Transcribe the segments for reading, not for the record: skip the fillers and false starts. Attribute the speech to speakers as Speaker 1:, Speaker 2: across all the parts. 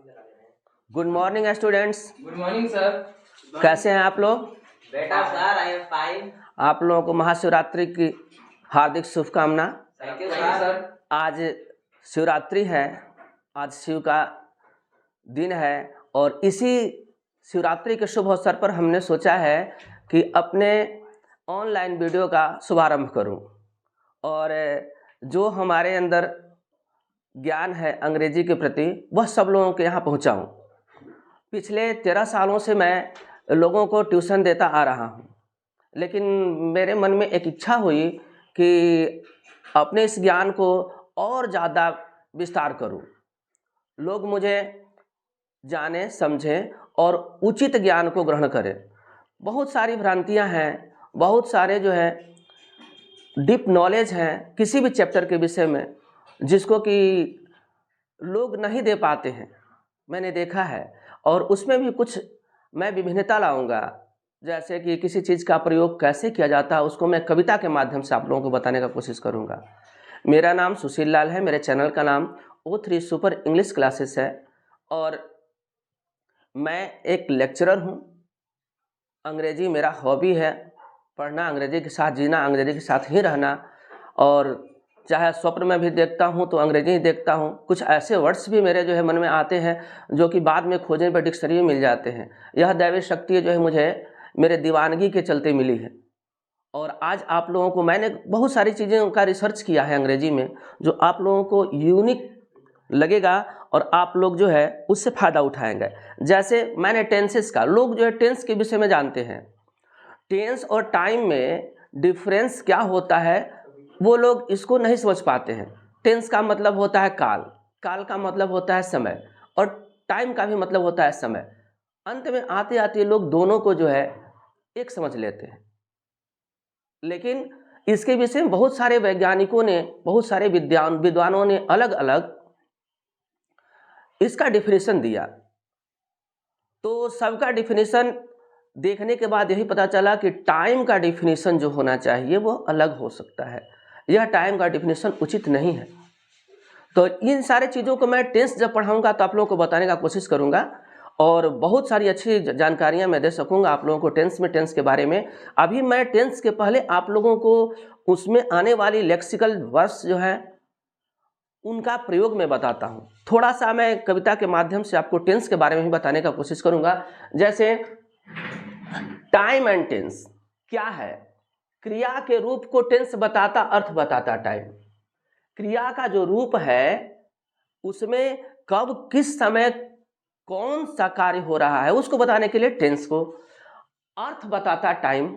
Speaker 1: Good morning students.
Speaker 2: Good morning sir.
Speaker 1: कैसे हैं आप लोग?
Speaker 2: बेटा सर, आई एम फाइन।
Speaker 1: आप लोगों को महाशिवरात्रि की हार्दिक शुभकामना।
Speaker 2: Thank you sir.
Speaker 1: आज शिवरात्रि है, आज शिव का दिन है और इसी शिवरात्रि के शुभ अवसर पर हमने सोचा है कि अपने ऑनलाइन वीडियो का शुभारंभ करूं और जो हमारे अंदर ज्ञान है अंग्रेजी के प्रति वह सब लोगों के यहाँ पहुँचाऊँ। पिछले 13 सालों से मैं लोगों को ट्यूशन देता आ रहा हूँ, लेकिन मेरे मन में एक इच्छा हुई कि अपने इस ज्ञान को और ज़्यादा विस्तार करूँ, लोग मुझे जाने समझें और उचित ज्ञान को ग्रहण करें। बहुत सारी भ्रांतियाँ हैं, बहुत सारे जो है डीप नॉलेज हैं किसी भी चैप्टर के विषय में, जिसको कि लोग नहीं दे पाते हैं, मैंने देखा है। और उसमें भी कुछ मैं विभिन्नता लाऊंगा, जैसे कि किसी चीज़ का प्रयोग कैसे किया जाता है उसको मैं कविता के माध्यम से आप लोगों को बताने का कोशिश करूंगा। मेरा नाम सुशील लाल है, मेरे चैनल का नाम O3 सुपर इंग्लिश क्लासेस है और मैं एक लेक्चरर हूं। अंग्रेजी मेरा हॉबी है, पढ़ना, अंग्रेजी के साथ जीना, अंग्रेजी के साथ ही रहना, और चाहे स्वप्न में भी देखता हूं तो अंग्रेजी ही देखता हूं। कुछ ऐसे वर्ड्स भी मेरे जो है मन में आते हैं जो कि बाद में खोजने पर डिक्शनरी में मिल जाते हैं। यह दैवी शक्ति जो है मुझे मेरे दीवानगी के चलते मिली है और आज आप लोगों को मैंने बहुत सारी चीज़ें का रिसर्च किया है अंग्रेजी में, जो आप लोगों को यूनिक लगेगा और आप लोग जो है उससे फ़ायदा उठाएंगे। जैसे मैंने टेंसेस का, लोग जो है टेंस के विषय में जानते हैं, टेंस और टाइम में डिफरेंस क्या होता है वो लोग इसको नहीं समझ पाते हैं। टेंस का मतलब होता है काल, काल का मतलब होता है समय और टाइम का भी मतलब होता है समय। अंत में आते आते लोग दोनों को जो है एक समझ लेते हैं, लेकिन इसके विषय में बहुत सारे वैज्ञानिकों ने, बहुत सारे विद्वानों ने अलग अलग इसका डिफिनेशन दिया। तो सबका डिफिनेशन देखने के बाद यही पता चला कि टाइम का डिफिनेशन जो होना चाहिए वो अलग हो सकता है, यह टाइम का डिफिनेशन उचित नहीं है। तो इन सारे चीज़ों को मैं टेंस जब पढ़ाऊंगा तो आप लोगों को बताने का कोशिश करूंगा और बहुत सारी अच्छी जानकारियां मैं दे सकूंगा आप लोगों को टेंस में, टेंस के बारे में। अभी मैं टेंस के पहले आप लोगों को उसमें आने वाली लेक्सिकल वर्ड्स जो हैं उनका प्रयोग मैं बताता हूं। थोड़ा सा मैं कविता के माध्यम से आपको टेंस के बारे में भी बताने का कोशिश करूंगा। जैसे टाइम एंड टेंस क्या है, क्रिया के रूप को टेंस बताता, अर्थ बताता टाइम। क्रिया का जो रूप है उसमें कब किस समय कौन सा कार्य हो रहा है उसको बताने के लिए टेंस को, अर्थ बताता टाइम।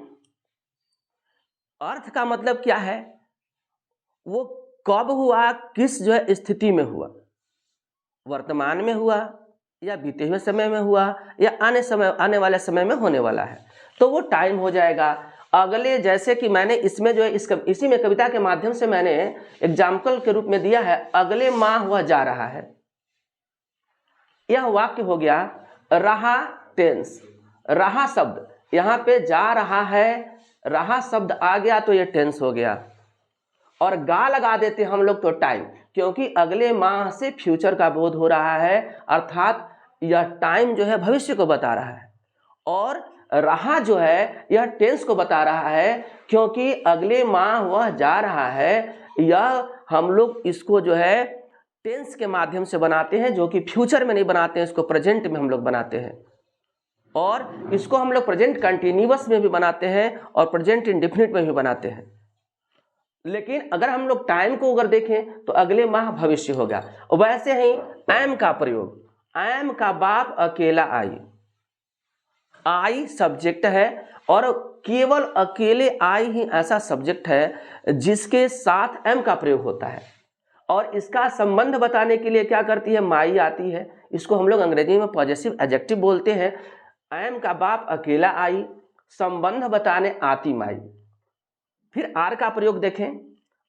Speaker 1: अर्थ का मतलब क्या है, वो कब हुआ, किस जो है स्थिति में हुआ, वर्तमान में हुआ या बीते हुए समय में हुआ या आने वाले समय में होने वाला है, तो वो टाइम हो जाएगा। अगले, जैसे कि मैंने इसमें जो है इसी में कविता के माध्यम से मैंने एग्जाम्पल के रूप में दिया है, अगले माह वह जा रहा है, यह वाक्य हो गया रहा टेंस। रहा शब्द यहाँ पे जा रहा है, रहा शब्द आ गया तो यह टेंस हो गया, और गा लगा देते हम लोग तो टाइम, क्योंकि अगले माह से फ्यूचर का बोध हो रहा है, अर्थात यह टाइम जो है भविष्य को बता रहा है। और रहा जो है यह टेंस को बता रहा है, क्योंकि अगले माह वह जा रहा है। यह हम लोग इसको जो है टेंस के माध्यम से बनाते हैं, जो कि फ्यूचर में नहीं बनाते हैं, इसको प्रेजेंट में हम लोग बनाते हैं। और इसको हम लोग प्रेजेंट कंटिन्यूअस में भी बनाते हैं और प्रेजेंट इंडेफिनिट में भी बनाते हैं। लेकिन अगर हम लोग टाइम को अगर देखें तो अगले माह भविष्य होगा। वैसे ही एम का प्रयोग, एम का बाप अकेला आई, आई सब्जेक्ट है और केवल अकेले आई ही ऐसा सब्जेक्ट है जिसके साथ एम का प्रयोग होता है, और इसका संबंध बताने के लिए क्या करती है, माई आती है। इसको हम लोग अंग्रेजी में पॉजेसिव एडजेक्टिव बोलते हैं। एम का बाप अकेला आई, संबंध बताने आती माई। फिर आर का प्रयोग देखें,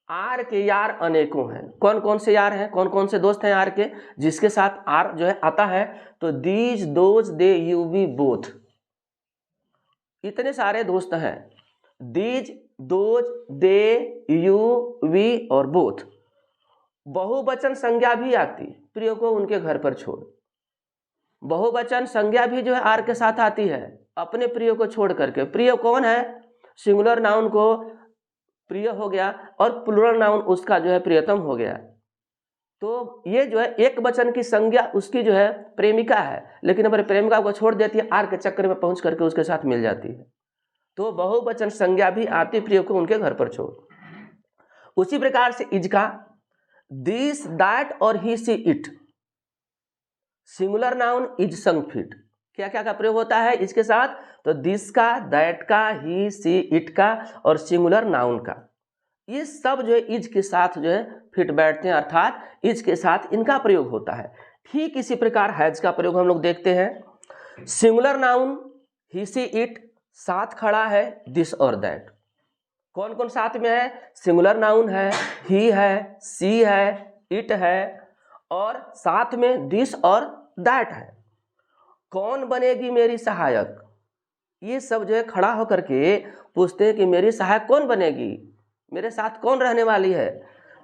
Speaker 1: आर के यार अनेकों हैं। कौन कौन से यार हैं, कौन कौन से दोस्त हैं आर के, जिसके साथ आर जो है आता है, तो these, those, they, you, we, both, इतने सारे दोस्त हैं। These, those, they, you, we और बोथ। बहुवचन संज्ञा भी आती, प्रियो को उनके घर पर छोड़। बहुवचन संज्ञा भी जो है आर के साथ आती है अपने प्रिय को छोड़ करके। प्रिय कौन है? सिंगुलर नाउन को प्रिय हो गया और प्लूरल नाउन उसका जो है प्रियतम हो गया। तो ये जो है एक वचन की संज्ञा उसकी जो है प्रेमिका है, लेकिन अगर प्रेमिका को छोड़ देती है आर के चक्कर में पहुंच करके उसके साथ मिल जाती है। तो बहुवचन संज्ञा भी आती प्रिय को उनके घर पर छोड़। उसी प्रकार से इज का दिस दैट और he she it, singular noun is संग फिट, क्या क्या का प्रयोग होता है इसके साथ? तो दिस का, दैट का, ही सी इट का और सिंगुलर नाउन का, ये सब जो है इज के साथ जो है फिट बैठते हैं, अर्थात इज के साथ इनका प्रयोग होता है। ठीक इसी प्रकार हैज का प्रयोग हम लोग देखते हैं। Singular noun he she it, साथ खड़ा है दिस और दैट। कौन कौन साथ में है? सिंगुलर नाउन है, ही है, सी है, इट है और साथ में दिस और दैट है। कौन बनेगी मेरी सहायक? ये सब जो है खड़ा होकर के पूछते हैं कि मेरी सहायक कौन बनेगी, मेरे साथ कौन रहने वाली है?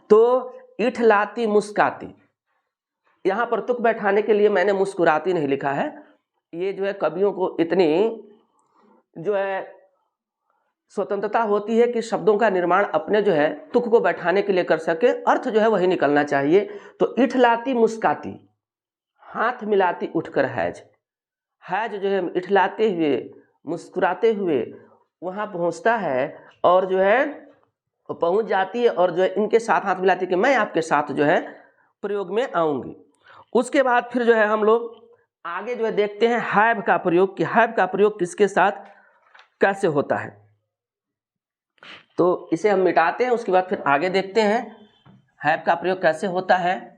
Speaker 1: तो इठलाती मुस्काती, यहाँ पर तुक बैठाने के लिए मैंने मुस्कुराती नहीं लिखा है। ये जो है कवियों को इतनी जो है स्वतंत्रता होती है कि शब्दों का निर्माण अपने जो है तुक को बैठाने के लिए कर सके, अर्थ जो है वही निकलना चाहिए। तो इठलाती मुस्काती, हाथ मिलाती उठकर हैज, हैज जो है इठलाते हुए मुस्कुराते हुए वहाँ पहुँचता है और जो है पहुँच जाती है और जो है इनके साथ हाथ मिलाती है कि मैं आपके साथ जो है प्रयोग में आऊँगी। उसके बाद फिर जो है हम लोग आगे जो है देखते हैं हैव का प्रयोग, कि हैव का प्रयोग किसके साथ कैसे होता है। तो इसे हम मिटाते हैं, उसके बाद फिर आगे देखते हैं हैव का प्रयोग कैसे होता है।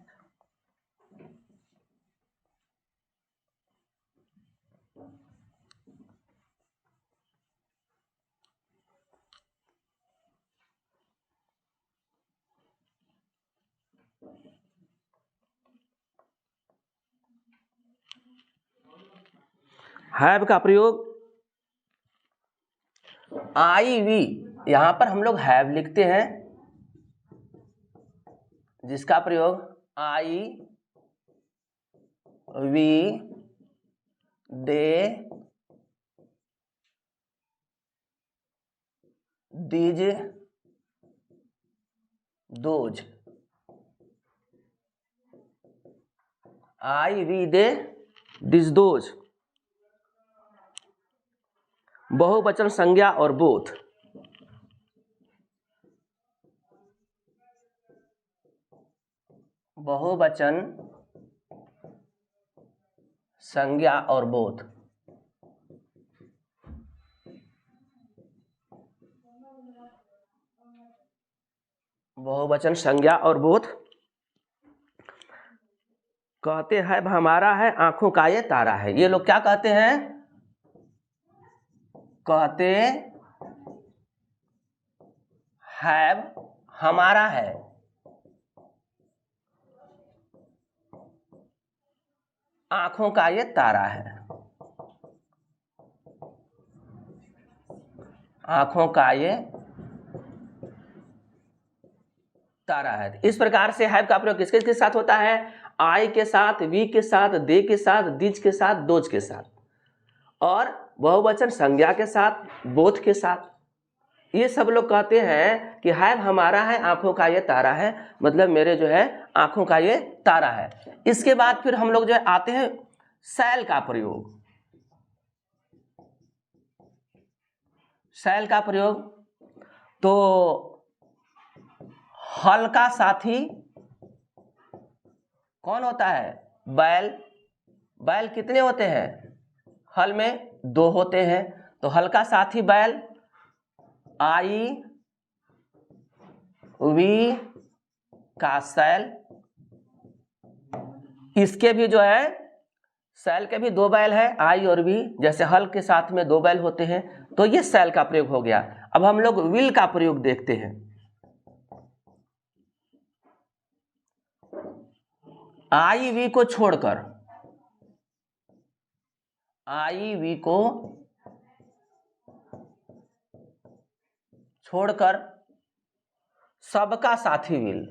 Speaker 1: हैव का प्रयोग आई वी, यहां पर हम लोग हैव लिखते हैं, जिसका प्रयोग I we they these those, I we they this those, बहुवचन संज्ञा और बोथ। बहुवचन संज्ञा और बोथ, बहुवचन संज्ञा और बोथ। कहते हैं हमारा है आंखों का ये तारा है, ये लोग क्या कहते हैं? कहते हैव हमारा है, आंखों का ये तारा है, आंखों का ये तारा है। इस प्रकार से हैव का प्रयोग किसके किसके साथ होता है? आई के साथ, वी के साथ, दे के साथ, दिज के साथ, दोज के साथ, और बहुवचन संज्ञा के साथ, बोथ के साथ। ये सब लोग कहते हैं कि हैव हमारा है, आंखों का ये तारा है, मतलब मेरे जो है आंखों का ये तारा है। इसके बाद फिर हम लोग जो है आते हैं शैल का प्रयोग। शैल का प्रयोग तो हल का साथी कौन होता है? बैल। बैल कितने होते हैं? हल में 2 होते हैं, तो हल का साथी बैल, आई वी का शैल। इसके भी जो है शैल के भी 2 बैल है, आई और वी, जैसे हल के साथ में 2 बैल होते हैं, तो ये शैल का प्रयोग हो गया। अब हम लोग विल का प्रयोग देखते हैं। आई वी को छोड़कर, आई वी को छोड़कर सबका साथी विल,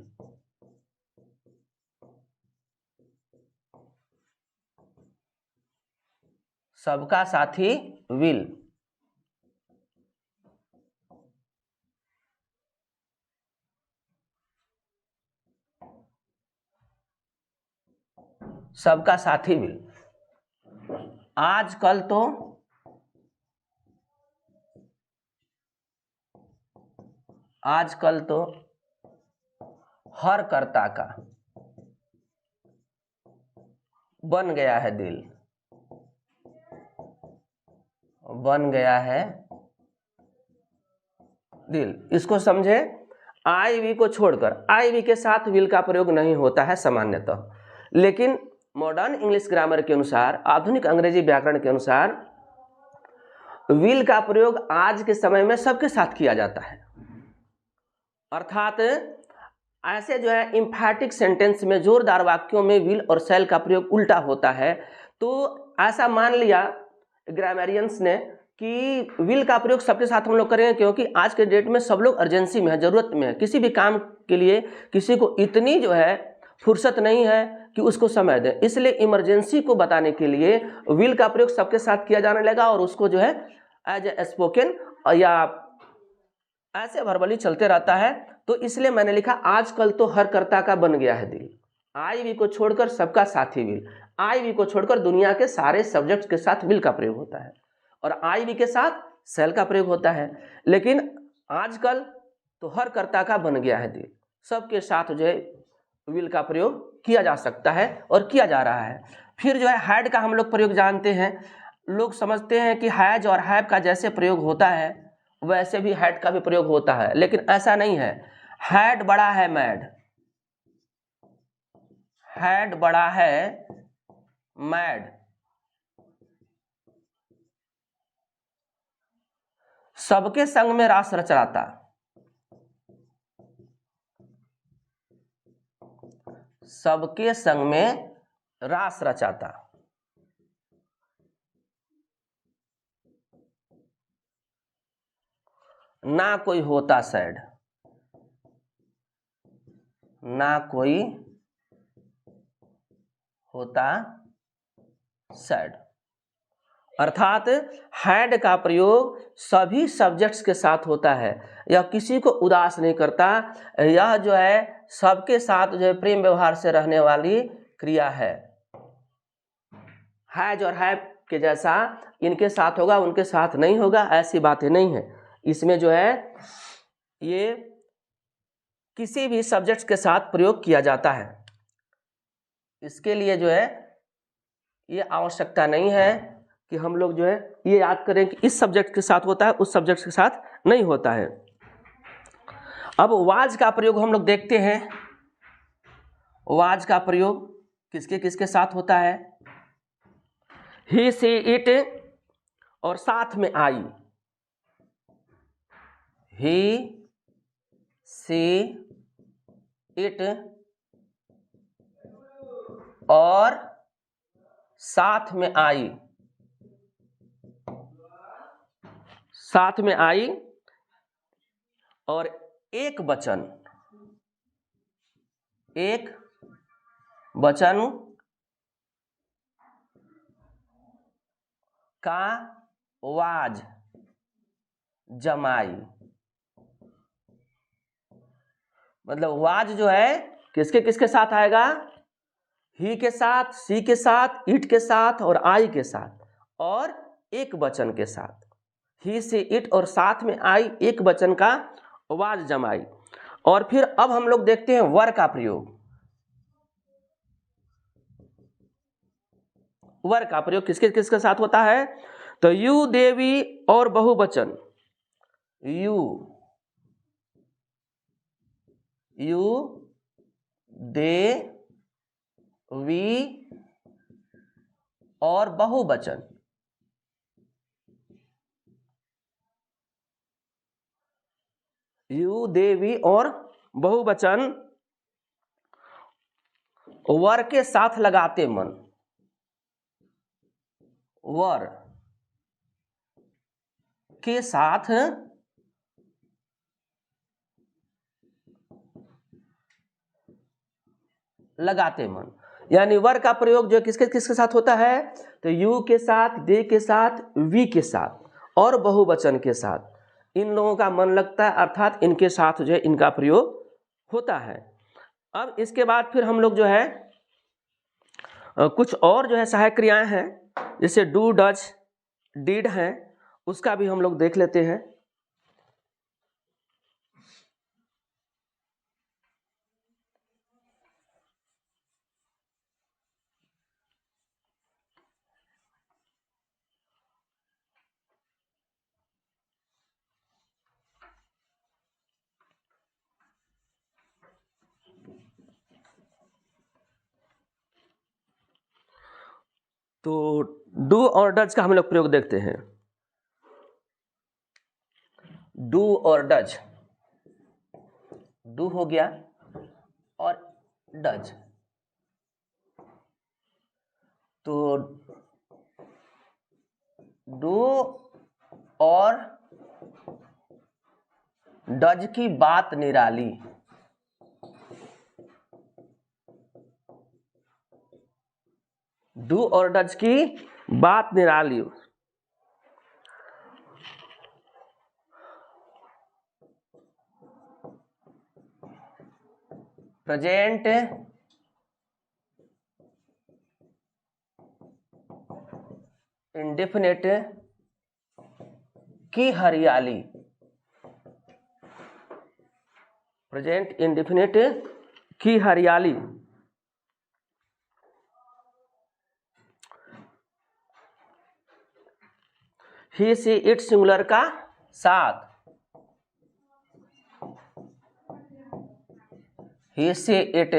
Speaker 1: सबका साथी विल। सबका साथी विल। आजकल तो हर कर्ता का बन गया है दिल। बन गया है दिल। इसको समझे। आई वी को छोड़कर, आई वी के साथ विल का प्रयोग नहीं होता है सामान्यतः, लेकिन मॉडर्न इंग्लिश ग्रामर के अनुसार, आधुनिक अंग्रेजी व्याकरण के अनुसार विल का प्रयोग आज के समय में सबके साथ किया जाता है। अर्थात ऐसे जो है इम्फैटिक सेंटेंस में, जोरदार वाक्यों में विल और शैल का प्रयोग उल्टा होता है। तो ऐसा मान लिया ग्रामरियंस ने कि विल का प्रयोग सबके साथ हम लोग करेंगे, क्योंकि आज के डेट में सब लोग अर्जेंसी में है, ज़रूरत में है। किसी भी काम के लिए किसी को इतनी जो है फुर्सत नहीं है कि उसको समय दे, इसलिए इमरजेंसी को बताने के लिए विल का प्रयोग सबके साथ किया जाने लगा और उसको जो है एज ए स्पोकन या ऐसे वर्बली चलते रहता है। तो इसलिए मैंने लिखा आजकल तो हर कर्ता का बन गया है दिल। आई वी को छोड़कर सबका साथी विल। आई वी को छोड़कर दुनिया के सारे सब्जेक्ट्स के साथ विल का प्रयोग होता है और आई वी के साथ शैल का प्रयोग होता है। लेकिन आजकल तो हर कर्ता का बन गया है दिल। सबके साथ जो है विल का प्रयोग किया जा सकता है और किया जा रहा है। फिर जो है हैड का हम लोग प्रयोग जानते हैं। लोग समझते हैं कि हैज और हैव का जैसे प्रयोग होता है वैसे भी हैड का भी प्रयोग होता है, लेकिन ऐसा नहीं है। हैड बड़ा है मैड। हैड बड़ा है मैड। सबके संग में रास रचराता। सबके संग में रास रचाता। ना कोई होता सैड। ना कोई होता सैड। अर्थात हैड का प्रयोग सभी सब्जेक्ट्स के साथ होता है। यह किसी को उदास नहीं करता। यह जो है सबके साथ जो है प्रेम व्यवहार से रहने वाली क्रिया है। हैज और हैव के जैसा इनके साथ होगा उनके साथ नहीं होगा, ऐसी बातें नहीं है। इसमें जो है ये किसी भी सब्जेक्ट्स के साथ प्रयोग किया जाता है। इसके लिए जो है ये आवश्यकता नहीं है कि हम लोग जो है ये याद करें कि इस सब्जेक्ट के साथ होता है उस सब्जेक्ट के साथ नहीं होता है। अब वाज का प्रयोग हम लोग देखते हैं। वाज का प्रयोग किसके किसके साथ होता है। ही सी इट और साथ में आई। ही सी इट और साथ में आई। साथ में आई और एक वचन का वाज जमाई। मतलब वाज जो है किसके किसके साथ आएगा। ही के साथ, सी के साथ, इट के साथ और आई के साथ और एक वचन के साथ। ही सी इट और साथ में आई एक वचन का वाज जमाई। और फिर अब हम लोग देखते हैं वर का प्रयोग। वर का प्रयोग किसके किसके साथ होता है। तो यू देवी और बहुवचन। यू दे वी और बहुवचन। यू देवी और बहुवचन वर के साथ लगाते मन। वर के साथ लगाते मन। यानी वर का प्रयोग जो किसके किसके साथ होता है, तो यू के साथ, दे के साथ, वी के साथ और बहुवचन के साथ इन लोगों का मन लगता है, अर्थात इनके साथ जो है इनका प्रयोग होता है। अब इसके बाद फिर हम लोग जो है कुछ और जो है सहायक क्रियाएं हैं, जैसे डू, डज, डिड हैं, उसका भी हम लोग देख लेते हैं। तो डू और डज का हम लोग प्रयोग देखते हैं। डू और डज, डू हो गया और डज, तो डू और डज की बात निराली, डू और डज की बात निराली। प्रेजेंट इंडेफिनिट की हरियाली, प्रेजेंट इंडेफिनिट की हरियाली। ही सी इट सिंगुलर का साथ, ही सी इट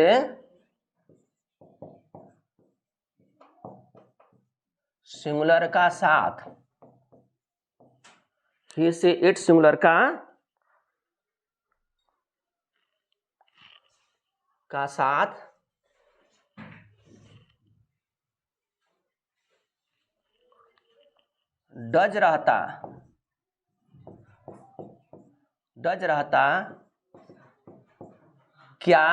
Speaker 1: सिंगुलर का साथ, ही सी इट सिंगुलर का साथ डज रहता, डज रहता क्या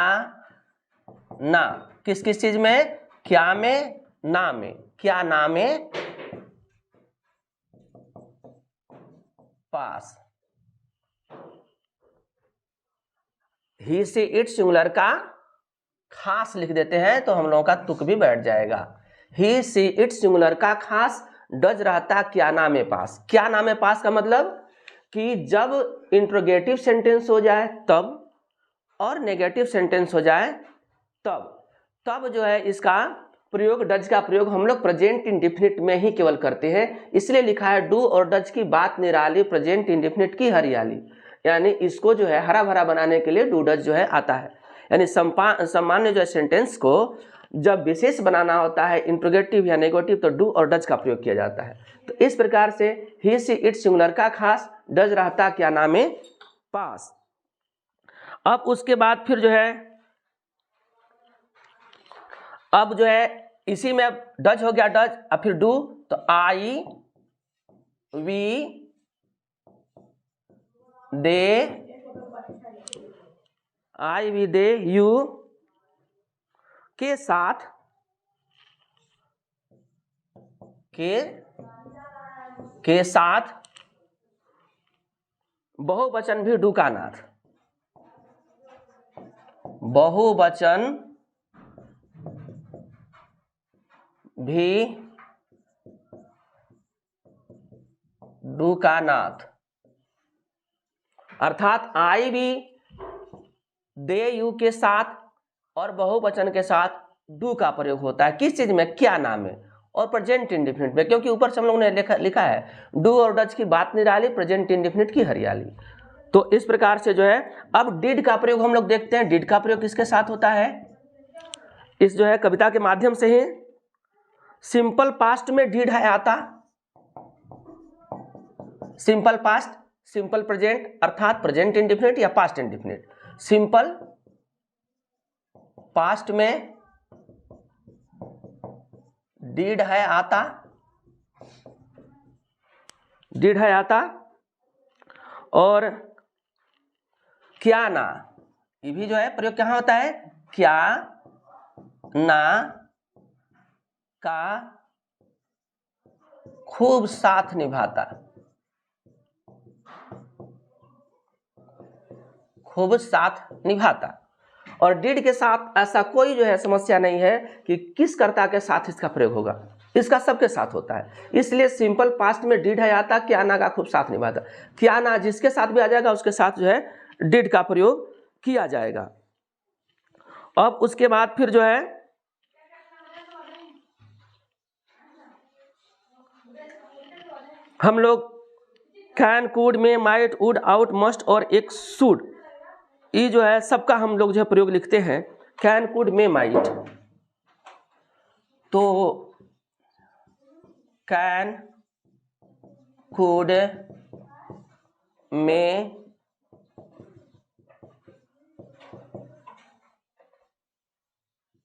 Speaker 1: ना, किस किस चीज में, क्या में, ना में, क्या ना में पास। ही सी इट सिंगुलर का खास लिख देते हैं तो हम लोगों का तुक भी बैठ जाएगा। ही सी इट सिंगुलर का खास डज रहता क्या ना में पास। क्या ना में पास का मतलब कि जब इंट्रोगेटिव सेंटेंस हो जाए तब और नेगेटिव सेंटेंस हो जाए तब जो है इसका प्रयोग, डज का प्रयोग हम लोग प्रेजेंट इंडेफिनिट में ही केवल करते हैं। इसलिए लिखा है डू और डज की बात निराली, प्रेजेंट इंडेफिनिट की हरियाली। यानी इसको जो है हरा भरा बनाने के लिए डू डज जो है आता है। यानी सामान्य जो है सेंटेंस को जब विशेष बनाना होता है, इंट्रोगेटिव या नेगेटिव, तो डू और डज का प्रयोग किया जाता है। तो इस प्रकार से ही सी इट सिंगुलर का खास डज रहता क्या नाम में पास। अब उसके बाद फिर जो है, अब जो है इसी में डज हो गया, डज, अब फिर डू, तो I, we, they, I, we, they, you के साथ, के साथ बहुवचन भी डू का नाथ, बहुवचन भी डू का नाथ। अर्थात आई भी दे यू के साथ और बहुवचन के साथ डू का प्रयोग होता है। किस चीज में, क्या नाम है और प्रेजेंट इंडेफिनिट में, क्योंकि ऊपर से हम लोगों ने लिखा है डू और डज की बात निराली, प्रेजेंट इंडेफिनिट की हरियाली। तो इस प्रकार से जो है अब डिड का प्रयोग हम लोग देखते हैं। डिड का प्रयोग किसके साथ होता है, इस जो है कविता के माध्यम से ही। सिंपल पास्ट में डिड है आता, सिंपल पास्ट, सिंपल प्रेजेंट अर्थात प्रेजेंट इंडेफिनिट या पास्ट इंडेफिनिट। सिंपल पास्ट में डिड है आता, डिड है आता, और क्या ना, ये भी जो है प्रयोग कहाँ होता है, क्या ना का खूब साथ निभाता, खूब साथ निभाता। और डिड के साथ ऐसा कोई जो है समस्या नहीं है कि किस कर्ता के साथ इसका प्रयोग होगा, इसका सबके साथ होता है। इसलिए सिंपल पास्ट में डिड है आता, क्या ना का खूब साथ निभाता, क्या ना जिसके साथ भी आ जाएगा उसके साथ जो है डिड का प्रयोग किया जाएगा। अब उसके बाद फिर जो है हम लोग can, could, may, might, would, out, must और एक शुड, ये जो है सबका हम लोग जो है प्रयोग लिखते हैं। कैन, कुड, में, माइट, तो can, could, may,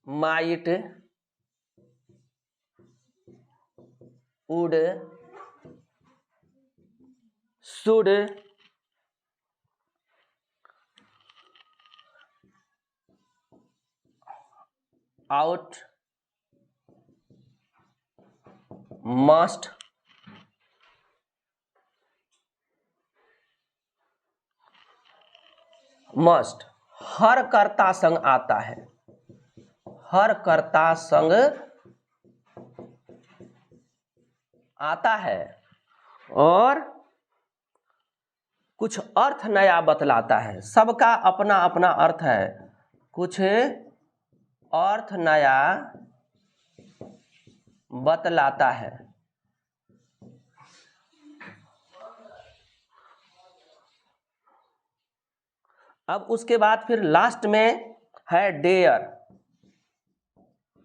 Speaker 1: might, would, should, ought, must, must हर कर्ता संग आता है, हर कर्ता संग आता है और कुछ अर्थ नया बतलाता है। सबका अपना अपना अर्थ है, कुछ अर्थ नया बतलाता है। अब उसके बाद फिर लास्ट में है डेयर,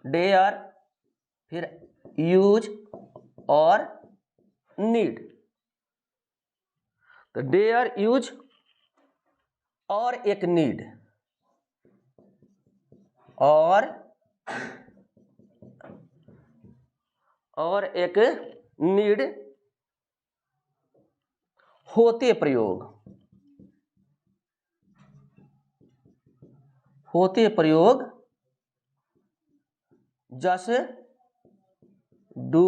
Speaker 1: डेयर, फिर यूज और नीड। तो डेयर, यूज और एक नीड, और एक नीड होते प्रयोग, होते प्रयोग जैसे डू,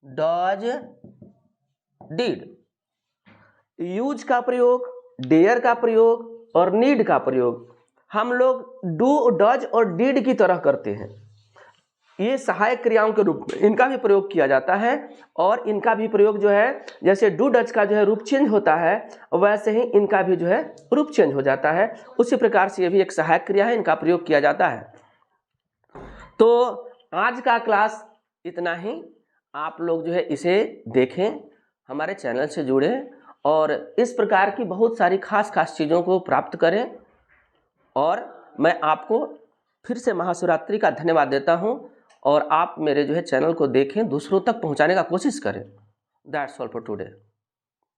Speaker 1: डज, डिड। यूज का प्रयोग, डेयर का प्रयोग और नीड का प्रयोग हम लोग डू, डज और डिड की तरह करते हैं। ये सहायक क्रियाओं के रूप में इनका भी प्रयोग किया जाता है, और इनका भी प्रयोग जो है जैसे डू डज का जो है रूप चेंज होता है वैसे ही इनका भी जो है रूप चेंज हो जाता है। उसी प्रकार से ये भी एक सहायक क्रिया है, इनका प्रयोग किया जाता है। तो आज का क्लास इतना ही। आप लोग जो है इसे देखें, हमारे चैनल से जुड़ें और इस प्रकार की बहुत सारी खास चीज़ों को प्राप्त करें। और मैं आपको फिर से महाशिवरात्रि का धन्यवाद देता हूं, और आप मेरे जो है चैनल को देखें, दूसरों तक पहुंचाने का कोशिश करें। That's all for today.